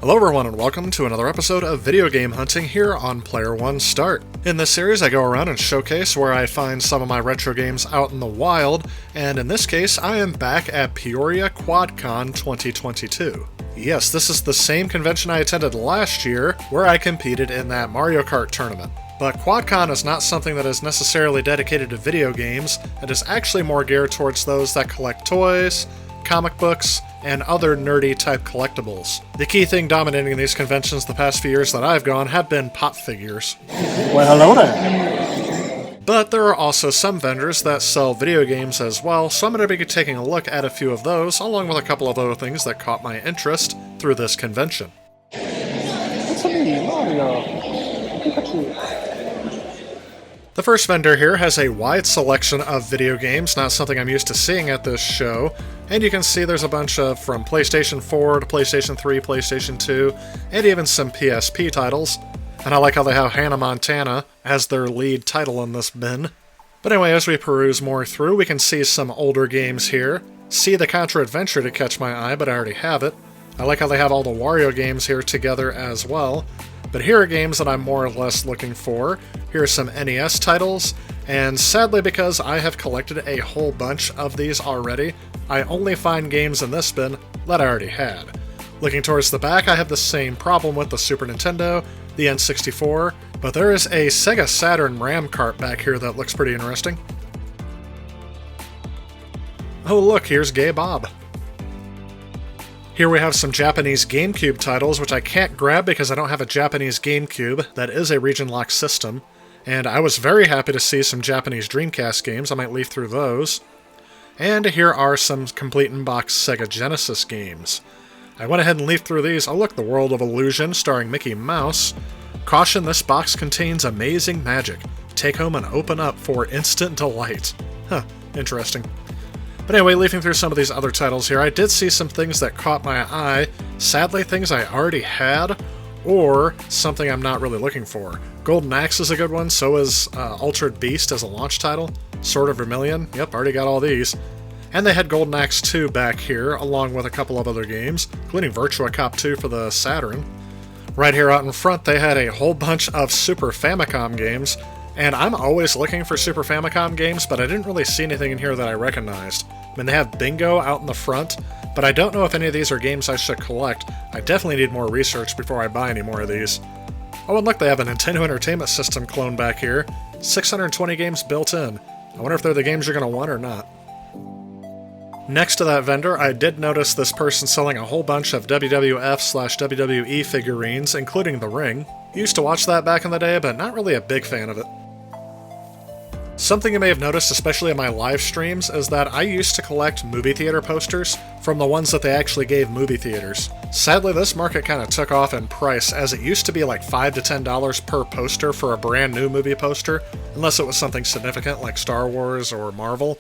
Hello everyone and welcome to another episode of Video Game Hunting here on Player One Start. In this series I go around and showcase where I find some of my retro games out in the wild, and in this case I am back at Peoria QuadCon 2022. Yes, this is the same convention I attended last year where I competed in that Mario Kart tournament. But QuadCon is not something that is necessarily dedicated to video games, it is actually more geared towards those that collect toys, comic books, and other nerdy type collectibles. The key thing dominating these conventions the past few years that I've gone have been pop figures. Well, hello there. But there are also some vendors that sell video games as well, so I'm going to be taking a look at a few of those, along with a couple of other things that caught my interest through this convention. What's me, Mario? Pikachu. The first vendor here has a wide selection of video games, not something I'm used to seeing at this show, and you can see there's a bunch of from PlayStation 4 to PlayStation 3, PlayStation 2, and even some PSP titles. And I like how they have Hannah Montana as their lead title in this bin. But anyway, as we peruse more through, we can see some older games here. See the Contra Adventure to catch my eye, but I already have it. I like how they have all the Wario games here together as well. But here are games that I'm more or less looking for. Here are some NES titles, and sadly because I have collected a whole bunch of these already, I only find games in this bin that I already had. Looking towards the back, I have the same problem with the Super Nintendo, the N64, but there is a Sega Saturn RAM cart back here that looks pretty interesting. Oh look, here's Gay Bob. Here we have some Japanese GameCube titles, which I can't grab because I don't have a Japanese GameCube. That is a region-locked system. And I was very happy to see some Japanese Dreamcast games. I might leaf through those. And here are some complete in-box Sega Genesis games. I went ahead and leafed through these. Oh look, The World of Illusion, starring Mickey Mouse. Caution, this box contains amazing magic. Take home and open up for instant delight. Huh, interesting. But anyway, leafing through some of these other titles here, I did see some things that caught my eye. Sadly, things I already had, or something I'm not really looking for. Golden Axe is a good one, so is Altered Beast as a launch title. Sword of Vermilion, yep, already got all these. And they had Golden Axe 2 back here, along with a couple of other games, including Virtua Cop 2 for the Saturn. Right here out in front, they had a whole bunch of Super Famicom games, and I'm always looking for Super Famicom games, but I didn't really see anything in here that I recognized. I mean, they have Bingo out in the front, but I don't know if any of these are games I should collect. I definitely need more research before I buy any more of these. Oh, and look, they have a Nintendo Entertainment System clone back here. 620 games built in. I wonder if they're the games you're going to want or not. Next to that vendor, I did notice this person selling a whole bunch of WWF/WWE figurines, including The Ring. Used to watch that back in the day, but not really a big fan of it. Something you may have noticed, especially in my live streams, is that I used to collect movie theater posters from the ones that they actually gave movie theaters. Sadly, this market kind of took off in price, as it used to be like $5 to $10 per poster for a brand new movie poster, unless it was something significant like Star Wars or Marvel.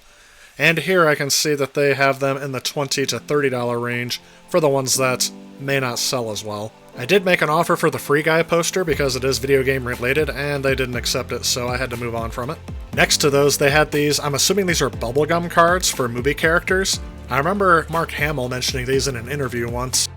And here I can see that they have them in the $20 to $30 range for the ones that may not sell as well. I did make an offer for the Free Guy poster because it is video game related, and they didn't accept it, so I had to move on from it. Next to those, they had these, I'm assuming these are bubblegum cards for movie characters. I remember Mark Hamill mentioning these in an interview once.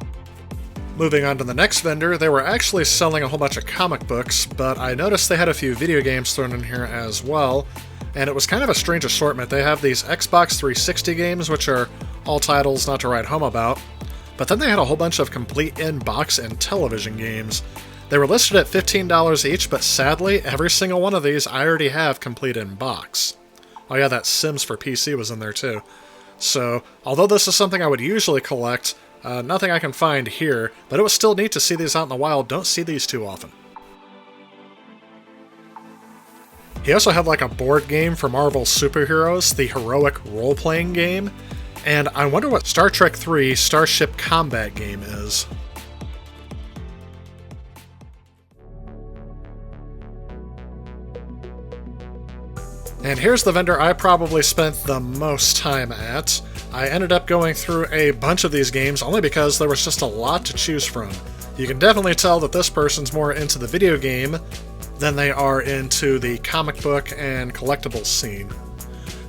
Moving on to the next vendor, they were actually selling a whole bunch of comic books, but I noticed they had a few video games thrown in here as well, and it was kind of a strange assortment. They have these Xbox 360 games, which are all titles not to write home about, but then they had a whole bunch of complete in-box and television games. They were listed at $15 each, but sadly, every single one of these I already have complete in-box. Oh yeah, that Sims for PC was in there too. So, although this is something I would usually collect, nothing I can find here, but it was still neat to see these out in the wild. Don't see these too often. He also had like a board game for Marvel superheroes, the Heroic role-playing game, and I wonder what Star Trek III Starship Combat game is. And here's the vendor I probably spent the most time at. I ended up going through a bunch of these games only because there was just a lot to choose from. You can definitely tell that this person's more into the video game than they are into the comic book and collectibles scene.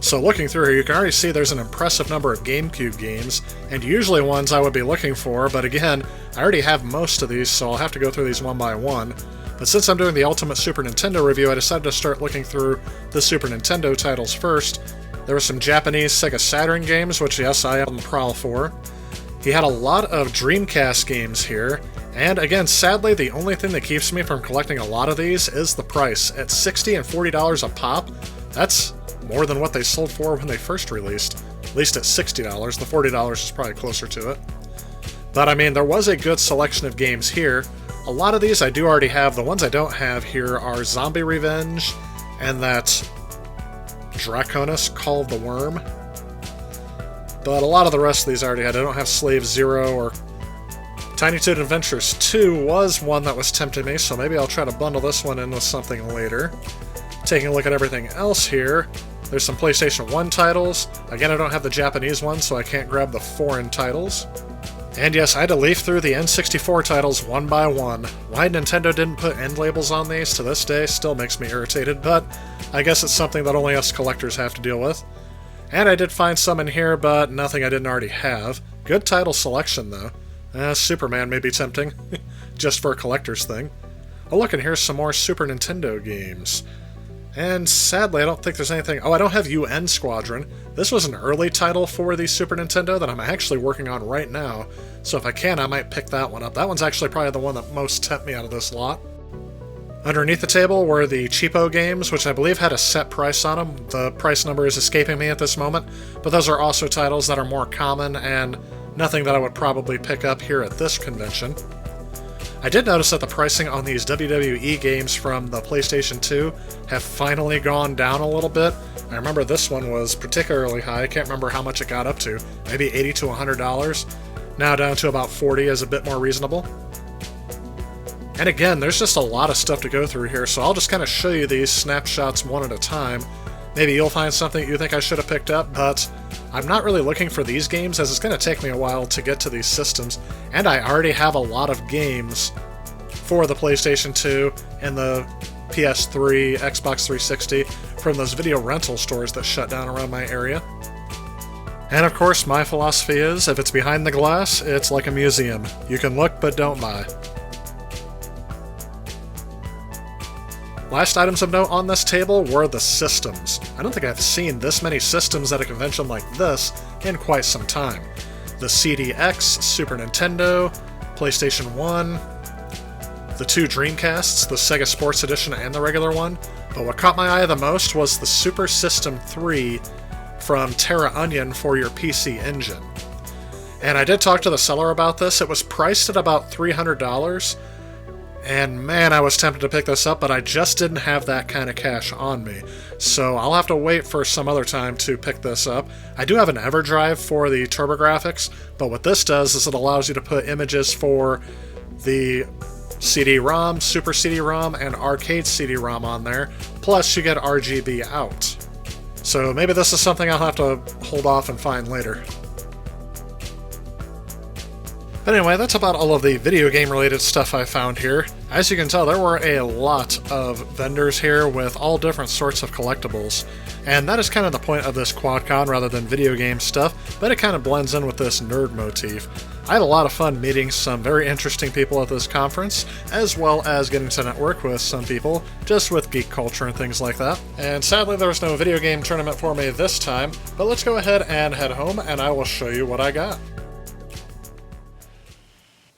So looking through here, you can already see there's an impressive number of GameCube games, and usually ones I would be looking for, but again, I already have most of these, so I'll have to go through these one by one. But since I'm doing the Ultimate Super Nintendo review, I decided to start looking through the Super Nintendo titles first. There were some Japanese Sega Saturn games, which yes, I am on the prowl for. He had a lot of Dreamcast games here, and again, sadly, the only thing that keeps me from collecting a lot of these is the price. At $60 and $40 a pop, that's more than what they sold for when they first released. At least at $60, the $40 is probably closer to it. But I mean, there was a good selection of games here. A lot of these I do already have. The ones I don't have here are Zombie Revenge and that Draconis Call of the Worm. But a lot of the rest of these I already had. I don't have Slave Zero or Tiny Toon Adventures 2 was one that was tempting me, so maybe I'll try to bundle this one in with something later. Taking a look at everything else here, there's some PlayStation 1 titles. Again, I don't have the Japanese ones, so I can't grab the foreign titles. And yes, I had to leaf through the N64 titles one by one. Why Nintendo didn't put end labels on these to this day still makes me irritated, but I guess it's something that only us collectors have to deal with. And I did find some in here, but nothing I didn't already have. Good title selection, though. Superman may be tempting, just for a collector's thing. Oh look, and here's some more Super Nintendo games. And sadly, I don't think there's anything... Oh, I don't have UN Squadron. This was an early title for the Super Nintendo that I'm actually working on right now, so if I can, I might pick that one up. That one's actually probably the one that most tempt me out of this lot. Underneath the table were the cheapo games, which I believe had a set price on them. The price number is escaping me at this moment, but those are also titles that are more common and nothing that I would probably pick up here at this convention. I did notice that the pricing on these WWE games from the PlayStation 2 have finally gone down a little bit. I remember this one was particularly high. I can't remember how much it got up to. Maybe $80 to $100. Now down to about $40 is a bit more reasonable. And again, there's just a lot of stuff to go through here, so I'll just kind of show you these snapshots one at a time. Maybe you'll find something you think I should have picked up, but I'm not really looking for these games as it's going to take me a while to get to these systems, and I already have a lot of games for the PlayStation 2 and the PS3, Xbox 360 from those video rental stores that shut down around my area. And of course, my philosophy is, if it's behind the glass, it's like a museum. You can look, but don't buy. Last items of note on this table were the systems. I don't think I've seen this many systems at a convention like this in quite some time. The CDX, Super Nintendo, PlayStation 1, the two Dreamcasts, the Sega Sports Edition and the regular one, but what caught my eye the most was the Super System 3 from Terra Onion for your PC Engine. And I did talk to the seller about this. It was priced at about $300, and man, I was tempted to pick this up, but I just didn't have that kind of cash on me. So I'll have to wait for some other time to pick this up. I do have an EverDrive for the TurboGrafx, but what this does is it allows you to put images for the CD-ROM, Super CD-ROM, and Arcade CD-ROM on there, plus you get RGB out. So maybe this is something I'll have to hold off and find later. But anyway, that's about all of the video game related stuff I found here. As you can tell, there were a lot of vendors here with all different sorts of collectibles. And that is kind of the point of this QuadCon rather than video game stuff, but it kind of blends in with this nerd motif. I had a lot of fun meeting some very interesting people at this conference, as well as getting to network with some people, just with geek culture and things like that. And sadly there was no video game tournament for me this time, but let's go ahead and head home and I will show you what I got.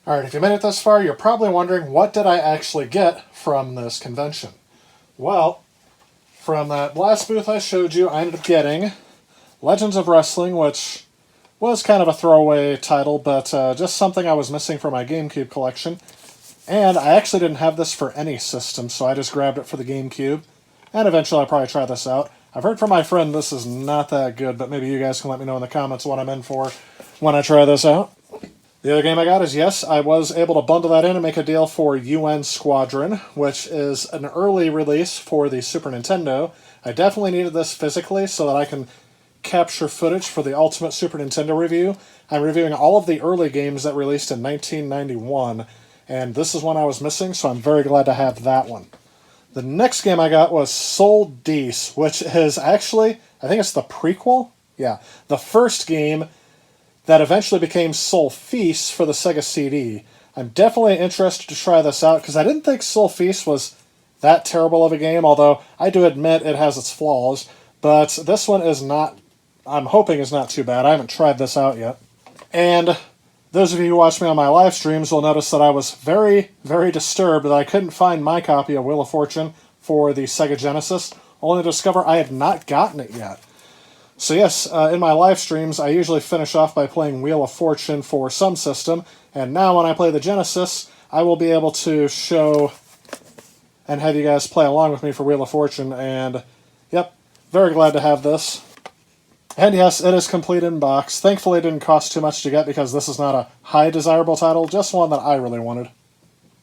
Alright, if you made it this far, you're probably wondering, what did I actually get from this convention? Well, from that last booth I showed you, I ended up getting Legends of Wrestling, which was kind of a throwaway title, but just something I was missing from my GameCube collection. And I actually didn't have this for any system, so I just grabbed it for the GameCube. And eventually I'll probably try this out. I've heard from my friend this is not that good, but maybe you guys can let me know in the comments what I'm in for when I try this out. The other game I got is, yes, I was able to bundle that in and make a deal for UN Squadron, which is an early release for the Super Nintendo. I definitely needed this physically so that I can capture footage for the Ultimate Super Nintendo review. I'm reviewing all of the early games that released in 1991, and this is one I was missing, so I'm very glad to have that one. The next game I got was Sol Dees, which is actually, I think it's the prequel? Yeah, the first game that eventually became Sol Feast for the Sega CD. I'm definitely interested to try this out, because I didn't think Sol Feast was that terrible of a game, although I do admit it has its flaws. But this one is not, I'm hoping is not too bad. I haven't tried this out yet. And those of you who watch me on my live streams will notice that I was very, very disturbed that I couldn't find my copy of Wheel of Fortune for the Sega Genesis, only to discover I had not gotten it yet. So yes, in my live streams, I usually finish off by playing Wheel of Fortune for some system, and now when I play the Genesis, I will be able to show and have you guys play along with me for Wheel of Fortune, and yep, very glad to have this. And yes, it is complete in box. Thankfully it didn't cost too much to get because this is not a high desirable title, just one that I really wanted.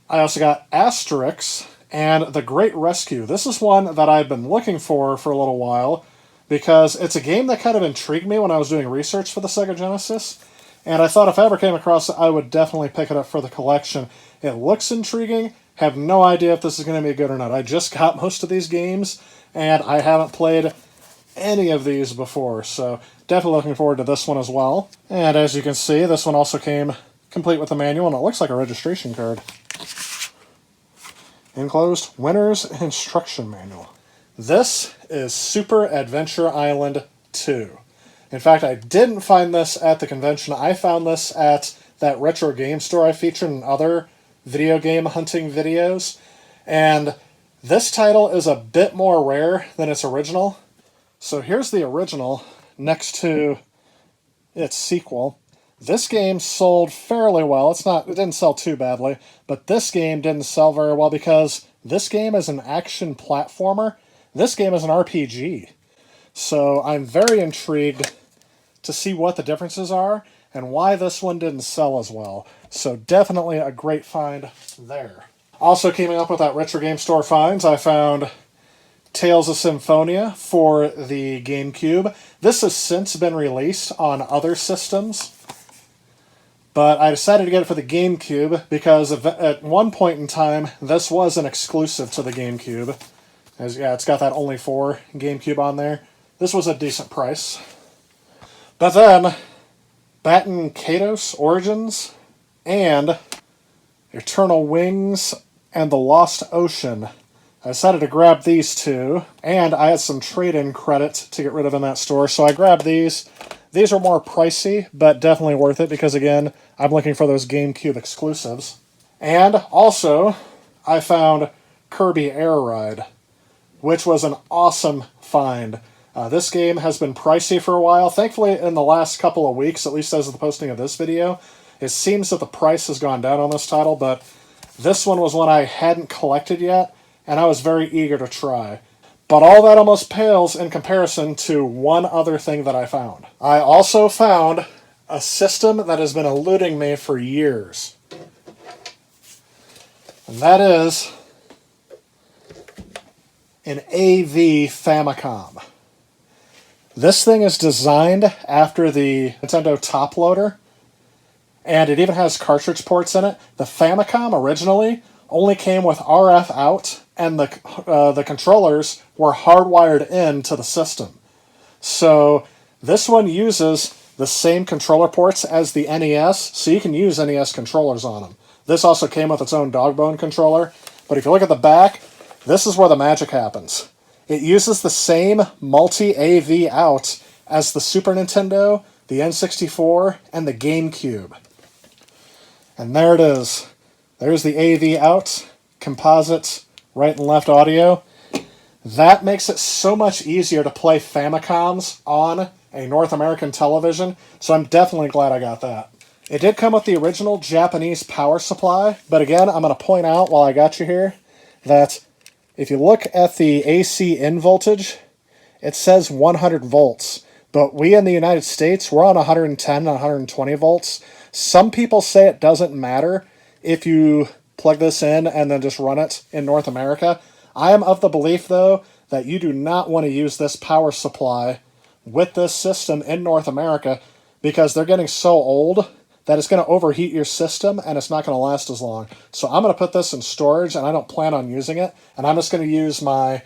I also got Asterix and The Great Rescue. This is one that I've been looking for a little while because it's a game that kind of intrigued me when I was doing research for the Sega Genesis, and I thought if I ever came across it, I would definitely pick it up for the collection. It looks intriguing, have no idea if this is going to be good or not. I just got most of these games, and I haven't played any of these before, so definitely looking forward to this one as well. And as you can see, this one also came complete with a manual, and it looks like a registration card. Enclosed Winner's Instruction Manual. This is Super Adventure Island 2. In fact, I didn't find this at the convention. I found this at that retro game store I featured in other video game hunting videos, and this title is a bit more rare than its original. So here's the original next to its sequel. This game sold fairly well. It didn't sell too badly, but this game didn't sell very well because this game is an action platformer. This game is an RPG. So I'm very intrigued to see what the differences are and why this one didn't sell as well. So definitely a great find there. Also keeping up with that retro game store finds, I found Tales of Symphonia for the GameCube. This has since been released on other systems, but I decided to get it for the GameCube because at one point in time, this was an exclusive to the GameCube. Yeah, it's got that only for GameCube on there. This was a decent price. But then, Baton Kaitos Origins and Eternal Wings and The Lost Ocean. I decided to grab these two, and I had some trade-in credit to get rid of in that store, so I grabbed these. These are more pricey, but definitely worth it because, again, I'm looking for those GameCube exclusives. And also, I found Kirby Air Ride, which was an awesome find. This game has been pricey for a while. Thankfully, in the last couple of weeks, at least as of the posting of this video, it seems that the price has gone down on this title, but this one was one I hadn't collected yet, and I was very eager to try. But all that almost pales in comparison to one other thing that I found. I also found a system that has been eluding me for years. And that is an AV Famicom. This thing is designed after the Nintendo Top Loader, and it even has cartridge ports in it. The Famicom originally only came with RF out, and the controllers were hardwired into the system. So this one uses the same controller ports as the NES, so you can use NES controllers on them. This also came with its own Dogbone controller, but if you look at the back, this is where the magic happens. It uses the same multi-AV out as the Super Nintendo, the N64, and the GameCube. And there it is. There's the AV out, composite, right and left audio. That makes it so much easier to play Famicoms on a North American television, so I'm definitely glad I got that. It did come with the original Japanese power supply, but again, I'm going to point out while I got you here that if you look at the AC in voltage, it says 100 volts, but we in the United States, we're on 110 and 120 volts. Some people say it doesn't matter if you plug this in and then just run it in North America. I am of the belief, though, that you do not want to use this power supply with this system in North America because they're getting so old that it's going to overheat your system and it's not going to last as long. So I'm going to put this in storage, and I don't plan on using it, and I'm just going to use my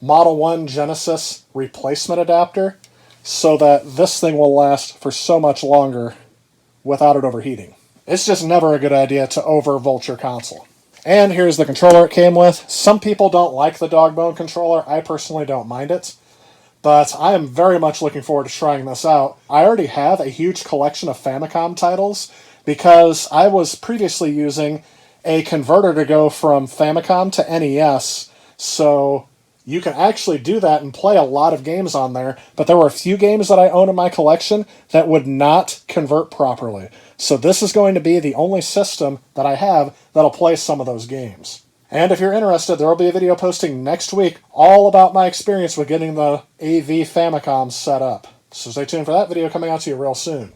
Model 1 Genesis replacement adapter so that this thing will last for so much longer without it overheating. It's just never a good idea to overvolt your console. And here's the controller it came with. Some people don't like the dog bone controller. I personally don't mind it. But I am very much looking forward to trying this out. I already have a huge collection of Famicom titles because I was previously using a converter to go from Famicom to NES. So you can actually do that and play a lot of games on there. But there were a few games that I own in my collection that would not convert properly. So this is going to be the only system that I have that'll play some of those games. And if you're interested, there will be a video posting next week all about my experience with getting the AV Famicom set up. So stay tuned for that video coming out to you real soon.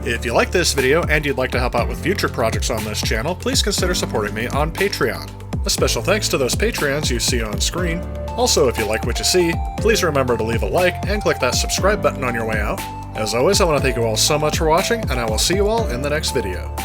If you like this video and you'd like to help out with future projects on this channel, please consider supporting me on Patreon. A special thanks to those Patreons you see on screen. Also, if you like what you see, please remember to leave a like and click that subscribe button on your way out. As always, I want to thank you all so much for watching, and I will see you all in the next video.